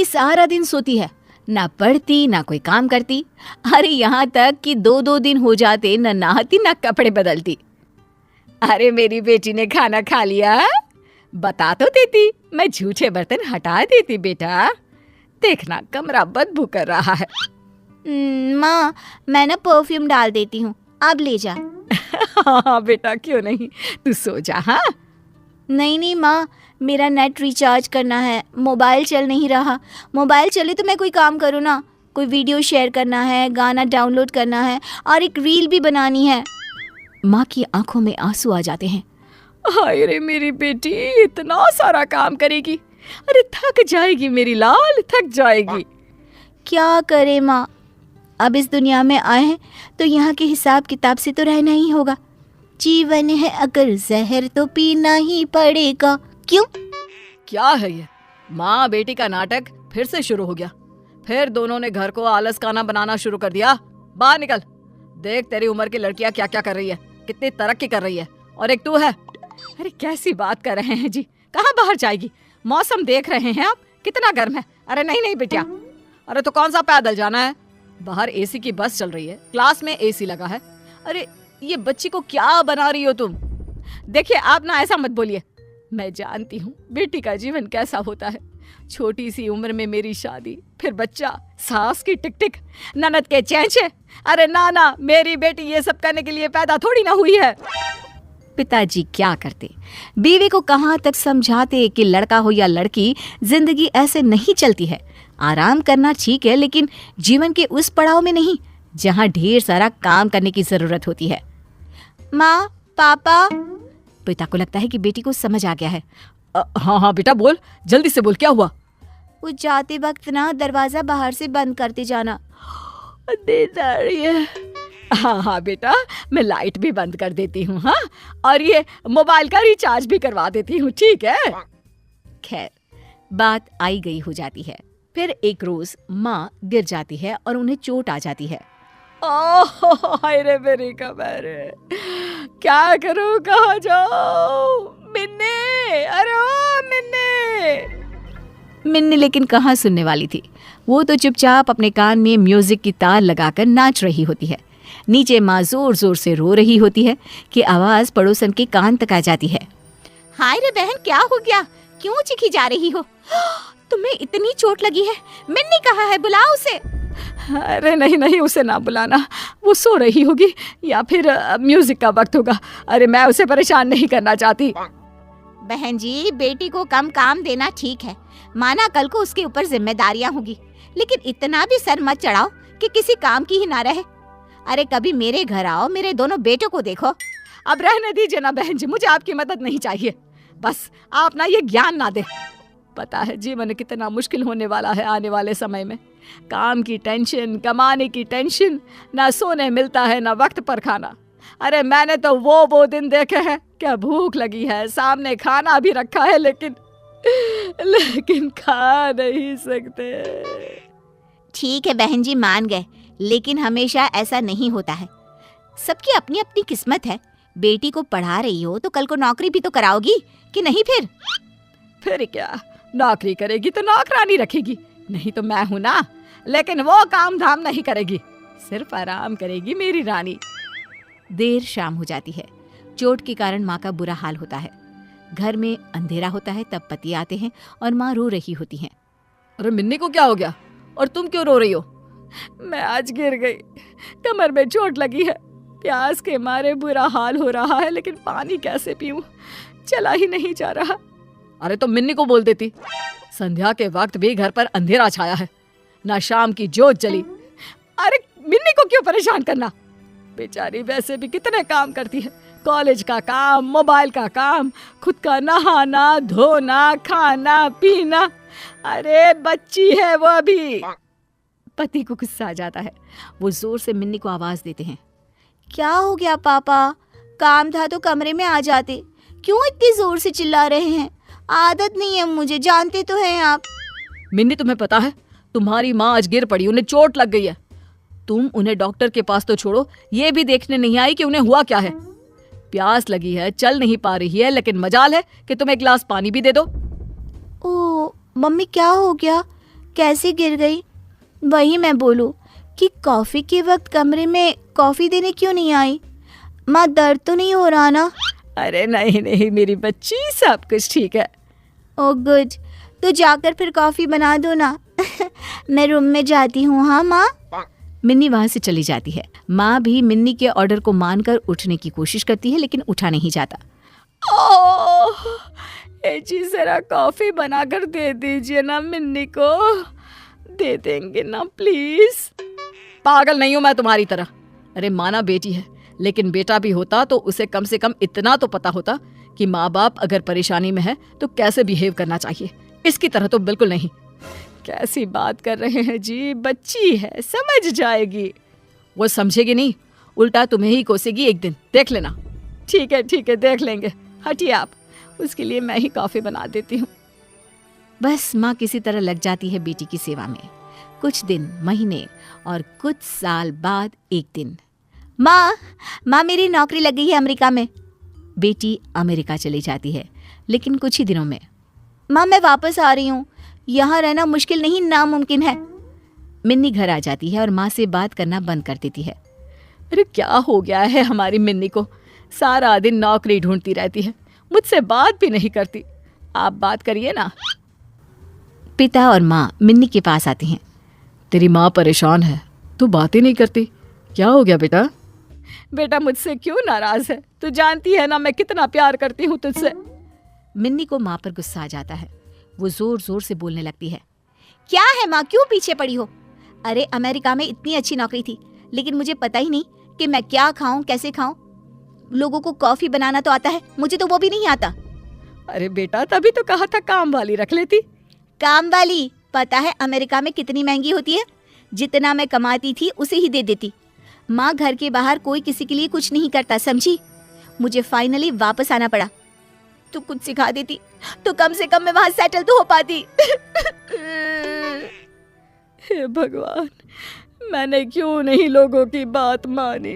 ये सारा दिन सोती है, ना पढ़ती ना कोई काम करती। अरे यहाँ तक कि 2-2 दिन हो जाते न नहाती ना कपड़े बदलती। अरे मेरी बेटी ने खाना खा लिया? बता तो देती, मैं झूठे बर्तन हटा देती बेटा। देखना कमरा बदबू कर रहा है। माँ, मैं ना परफ्यूम डाल देती हूँ, अब ले जा। हाँ बेटा, क्यों नहीं, तू सो जा। हाँ नहीं माँ, मेरा नेट रिचार्ज करना है, मोबाइल चल नहीं रहा। मोबाइल चले तो मैं कोई काम करूँ ना, कोई वीडियो शेयर करना है, गाना डाउनलोड करना है और एक रील भी बनानी है। माँ की आंखों में आंसू आ जाते हैं। हाय रे मेरी बेटी, इतना सारा काम करेगी, अरे थक जाएगी मेरी लाल, थक जाएगी। क्या करे माँ, अब इस दुनिया में आए हैं तो यहाँ के हिसाब किताब से तो रहना ही होगा। जीवन है अगर जहर तो पीना ही पड़ेगा। क्यों? क्या है ये, माँ बेटी का नाटक फिर से शुरू हो गया। फिर दोनों ने घर को आलस खाना बनाना शुरू कर दिया। बाहर निकल, देख तेरी उम्र की लड़कियां क्या क्या कर रही है, कितनी तरक्की कर रही है, और एक तू है। अरे कैसी बात कर रहे हैं जी, कहाँ बाहर जाएगी? मौसम देख रहे हैं आप, कितना गर्म है। अरे नहीं बिटिया, अरे तो कौन सा पैदल जाना है, बाहर एसी की बस चल रही है, क्लास में एसी लगा है। अरे ये बच्ची को क्या बना रही हो तुम? देखिए आप ना ऐसा मत बोलिए, मैं जानती हूँ बेटी का जीवन कैसा होता है। छोटी सी उम्र में मेरी शादी, फिर बच्चा, सास की टिक टिक, ननद के चैंचे। अरे ना, मेरी बेटी ये सब करने के लिए पैदा थोड़ी ना हुई है। पिताजी क्या करते, बीवी को कहाँ तक समझाते कि लड़का हो या लड़की, जिंदगी ऐसे नहीं चलती है। आराम करना ठीक है, लेकिन जीवन के उस पड़ाव में नहीं जहाँ ढेर सारा काम करने की जरूरत होती है। माँ, पापा। पिता को लगता है कि बेटी को समझ आ गया है। हाँ बेटा बोल, जल्दी से बोल, क्या हुआ? वो जाते वक्त ना दरवाजा बाहर से बंद करते जाना। नींद आ रही है। हाँ बेटा, मैं लाइट भी बंद कर देती हूँ। हाँ, और ये मोबाइल का रिचार्ज भी करवा देती हूँ, ठीक है? खैर, बात आई गई हो जाती है। फिर एक रोज माँ गिर जाती है और उन्हें चोट आ जाती है। ओह हाय रे मेरी कमर, क्या करूँ, कहाँ जाऊँ? मिन्नी, अरे ओ मिन्नी लेकिन कहाँ सुनने वाली थी। वो तो चुपचाप अपने कान में म्यूजिक की तार लगाकर नाच रही होती है। नीचे माँ जोर जोर से रो रही होती है कि आवाज पड़ोसन के कान तक आ जाती है। हाय रे बहन, क्या हो गया, क्यों चिखी जा रही हो? तुम्हें इतनी चोट लगी है? मिन्नी कहाँ है, बुलाओ उसे। अरे नहीं, उसे ना बुलाना, वो सो रही होगी या फिर म्यूजिक का वक्त होगा। अरे मैं उसे परेशान नहीं करना चाहती। बहन जी, बेटी को कम काम देना ठीक है, माना कल को उसके ऊपर जिम्मेदारियां होगी, लेकिन इतना भी सर मत चढ़ाओ कि किसी काम की ही ना रहे। अरे कभी मेरे घर आओ, मेरे दोनों बेटों को देखो। अब रहने दीजिए ना बहन जी, मुझे आपकी मदद नहीं चाहिए। बस आप ना ये ज्ञान ना दे। पता है जीवन कितना मुश्किल होने वाला है आने वाले समय में। काम की टेंशन, कमाने की टेंशन, ना सोने मिलता है ना वक्त पर खाना। अरे मैंने तो वो दिन देखे हैं, क्या भूख लगी है, सामने खाना भी रखा है, लेकिन खा नहीं सकते। ठीक है बहन जी, मान गए, लेकिन हमेशा ऐसा नहीं होता है। सबकी अपनी अपनी किस्मत है। बेटी को पढ़ा रही हो तो कल को नौकरी भी तो कराओगी कि नहीं? फिर क्या, नौकरी करेगी तो नौकरानी रखेगी, नहीं तो मैं हूं ना। लेकिन वो काम धाम नहीं करेगी, सिर्फ आराम करेगी मेरी रानी। देर शाम हो जाती है। चोट के कारण माँ का बुरा हाल होता है। घर में अंधेरा होता है, तब पति आते हैं और माँ रो रही होती हैं। अरे मिन्नी को क्या हो गया, और तुम क्यों रो रही हो? मैं आज गिर गई, कमर में चोट लगी है, प्यास के मारे बुरा हाल हो रहा है, लेकिन पानी कैसे पीऊं, चला ही नहीं जा रहा। अरे तो मिन्नी को बोल देती, संध्या के वक्त भी घर पर अंधेरा छाया है, ना शाम की जोत जली। अरे मिन्नी को क्यों परेशान करना, बेचारी वैसे भी कितने काम करती है, कॉलेज का काम, मोबाइल का काम, खुद का नहाना धोना, खाना पीना। अरे बच्ची है वो अभी। पति को गुस्सा आ जाता है, वो जोर से मिन्नी को आवाज देते हैं। क्या हो गया पापा, काम था तो कमरे में आ जाते, क्यों इतनी जोर से चिल्ला रहे हैं? आदत नहीं है मुझे, जानते तो हैं आप। मिन्नी तुम्हें पता है, तुम्हारी माँ आज गिर पड़ी, उन्हें चोट लग गई है। तुम उन्हें डॉक्टर के पास तो छोड़ो, ये भी देखने नहीं आई कि उन्हें हुआ क्या है। प्यास लगी है, चल नहीं पा रही है, लेकिन मजाल है कि तुम एक गिलास पानी भी दे दो। ओ मम्मी, क्या हो गया, कैसे गिर गई? वही मैं बोलूं कि कॉफी के वक्त कमरे में कॉफी देने क्यों नहीं आई? माँ, दर्द तो नहीं हो रहा ना? अरे नहीं नहीं मेरी बच्ची, सब कुछ ठीक है। ओह गुड, तो जाकर फिर कॉफी बना दो ना। मैं रूम में जाती हूँ। हाँ माँ। मिन्नी वहां से चली जाती है। माँ भी मिन्नी के ऑर्डर को मानकर उठने की कोशिश करती है, लेकिन उठा नहीं जाता। ओह, जी जरा कॉफी बनाकर दे दीजिए ना मिन्नी को। दे देंगे ना प्लीज। पागल नहीं हूं मैं तुम्हारी तरह। अरे माना बेटी है, लेकिन बेटा भी होता तो उसे कम से कम इतना तो पता होता कि माँ बाप अगर परेशानी में है तो कैसे बिहेव करना चाहिए। इसकी तरह तो बिल्कुल नहीं। कैसी बात कर रहे हैं जी, बच्ची है, समझ जाएगी। वो समझेगी नहीं, उल्टा तुम्हें ही कोसेगी एक दिन, देख लेना। ठीक है देख लेंगे, हटिए आप, उसके लिए मैं ही कॉफी बना देती हूँ। बस माँ किसी तरह लग जाती है बेटी की सेवा में। कुछ दिन, महीने और कुछ साल बाद एक दिन, माँ मेरी नौकरी लग गई है अमेरिका में। बेटी अमेरिका चली जाती है, लेकिन कुछ ही दिनों में। माँ मैं वापस आ रही हूँ, यहाँ रहना मुश्किल नहीं नामुमकिन है। मिन्नी घर आ जाती है और माँ से बात करना बंद कर देती है। अरे क्या हो गया है हमारी मिन्नी को? सारा दिन नौकरी ढूंढती रहती है, मुझसे बात भी नहीं करती। आप बात करिए ना। पिता और माँ मिन्नी के पास आती हैं। तेरी माँ परेशान है, तू बातें नहीं करती, क्या हो गया बेटा? बेटा मुझसे क्यों नाराज है? तू जानती है ना मैं कितना प्यार करती हूँ तुझसे। मिन्नी को माँ पर गुस्सा आ जाता है। वो जोर जोर से बोलने लगती है। क्या है माँ, क्यों पीछे पड़ी हो? अरे अमेरिका में इतनी अच्छी नौकरी थी, लेकिन मुझे पता ही नहीं कि मैं क्या खाऊं, कैसे खाऊं। लोगों को कॉफी बनाना तो आता है, मुझे तो वो भी नहीं आता। अरे बेटा तभी तो कहा था काम वाली रख लेती। काम वाली? पता है अमेरिका में कितनी महंगी होती है? जितना मैं कमाती थी उसे ही दे देती। माँ, घर के बाहर कोई किसी के लिए कुछ नहीं करता, समझी? मुझे फाइनली वापस आना पड़ा। तू कुछ सिखा देती तो कम से कम मैं वहां सेटल तो हो पाती। हे भगवान, मैंने क्यों नहीं लोगों की बात मानी।